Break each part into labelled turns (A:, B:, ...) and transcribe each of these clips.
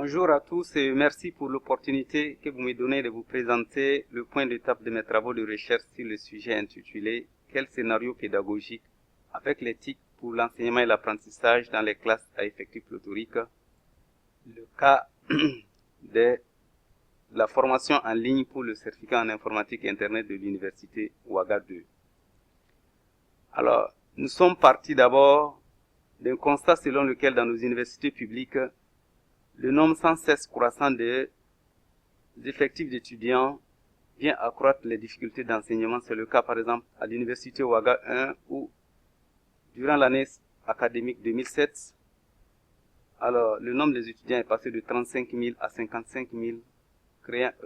A: Bonjour à tous et merci pour l'opportunité que vous me donnez de vous présenter le point d'étape de mes travaux de recherche sur le sujet intitulé « Quel scénario pédagogique avec l'éthique pour l'enseignement et l'apprentissage dans les classes à effectif pléthorique ?» Le cas de la formation en ligne pour le certificat en informatique et Internet de l'université Ouaga 2. Alors, nous sommes partis d'abord d'un constat selon lequel dans nos universités publiques, le nombre sans cesse croissant des effectifs d'étudiants vient accroître les difficultés d'enseignement. C'est le cas par exemple à l'université Ouaga 1 où durant l'année académique 2007, alors le nombre des étudiants est passé de 35 000 à 55 000,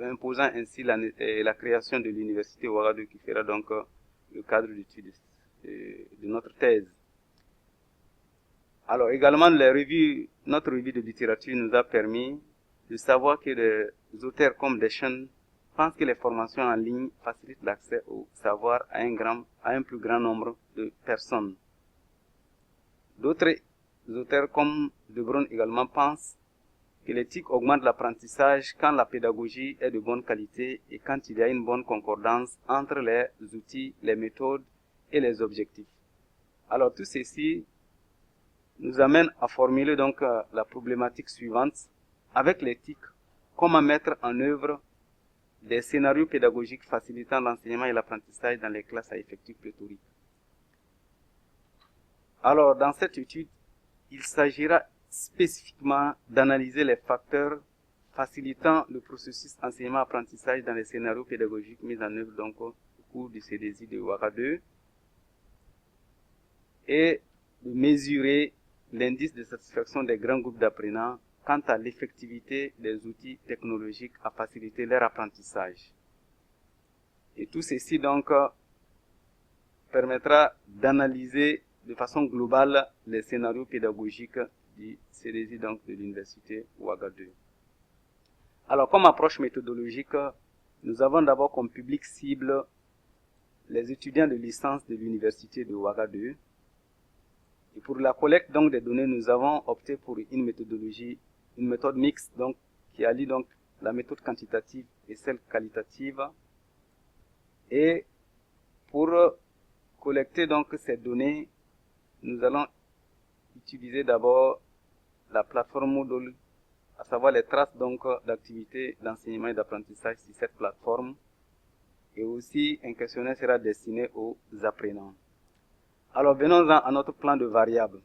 A: imposant ainsi la création de l'université Ouaga 2 qui fera donc le cadre d'études de notre thèse. Alors également notre revue de littérature nous a permis de savoir que des auteurs comme Deschênes pensent que les formations en ligne facilitent l'accès au savoir à un plus grand nombre de personnes. D'autres auteurs comme De Bruyne également pensent que l'éthique augmente l'apprentissage quand la pédagogie est de bonne qualité et quand il y a une bonne concordance entre les outils, les méthodes et les objectifs. Alors tout ceci nous amène à formuler donc la problématique suivante. Avec l'éthique, comment mettre en œuvre des scénarios pédagogiques facilitant l'enseignement et l'apprentissage dans les classes à effectifs pléthoriques. Alors, dans cette étude, il s'agira spécifiquement d'analyser les facteurs facilitant le processus enseignement-apprentissage dans les scénarios pédagogiques mis en œuvre donc au cours du CDSI de Ouaga 2 et de mesurer l'indice de satisfaction des grands groupes d'apprenants quant à l'effectivité des outils technologiques à faciliter leur apprentissage. Et tout ceci donc permettra d'analyser de façon globale les scénarios pédagogiques du CDSI donc de l'université Ouaga 2. Alors comme approche méthodologique, nous avons d'abord comme public cible les étudiants de licence de l'université de Ouaga 2. Et pour la collecte donc des données, nous avons opté pour une méthode mixte donc qui allie donc la méthode quantitative et celle qualitative. Et pour collecter donc ces données, nous allons utiliser d'abord la plateforme Moodle, à savoir les traces donc d'activités d'enseignement et d'apprentissage sur cette plateforme. Et aussi un questionnaire sera destiné aux apprenants. Alors, venons-en à notre plan de variables.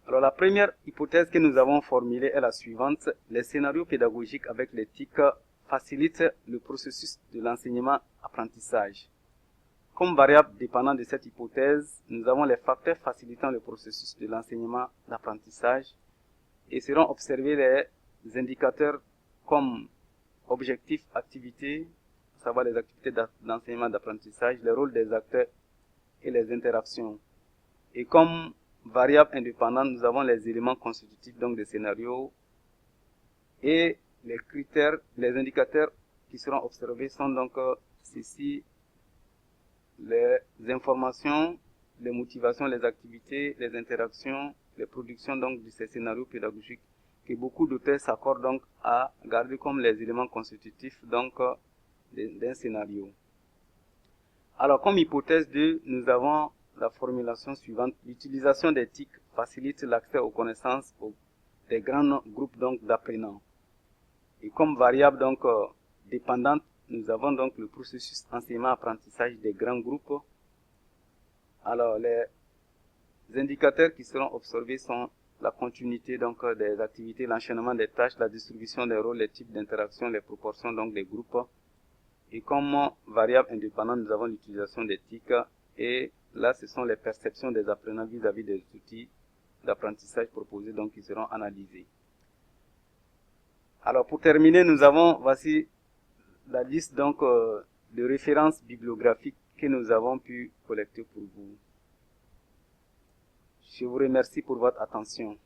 A: Alors, la première hypothèse que nous avons formulée est la suivante. Les scénarios pédagogiques avec l'éthique facilitent le processus de l'enseignement-apprentissage. Comme variable dépendant de cette hypothèse, nous avons les facteurs facilitant le processus de l'enseignement-apprentissage et seront observés les indicateurs comme objectifs, activités, à savoir les activités d'enseignement-d'apprentissage, le rôle des acteurs et les interactions. Et comme variable indépendante, nous avons les éléments constitutifs donc des scénarios et les critères, les indicateurs qui seront observés sont donc ceci, les informations, les motivations, les activités, les interactions, les productions donc de ces scénarios pédagogiques que beaucoup d'auteurs s'accordent donc à garder comme les éléments constitutifs donc d'un scénario. Alors, comme hypothèse 2, nous avons la formulation suivante. L'utilisation des TIC facilite l'accès aux connaissances des grands groupes donc d'apprenants. Et comme variable donc dépendante, nous avons donc le processus enseignement-apprentissage des grands groupes. Alors, les indicateurs qui seront observés sont la continuité donc des activités, l'enchaînement des tâches, la distribution des rôles, les types d'interaction, les proportions donc des groupes. Et comme variable indépendante, nous avons l'utilisation des TIC et là, ce sont les perceptions des apprenants vis-à-vis des outils d'apprentissage proposés donc qui seront analysés. Alors pour terminer, voici la liste donc de références bibliographiques que nous avons pu collecter pour vous. Je vous remercie pour votre attention.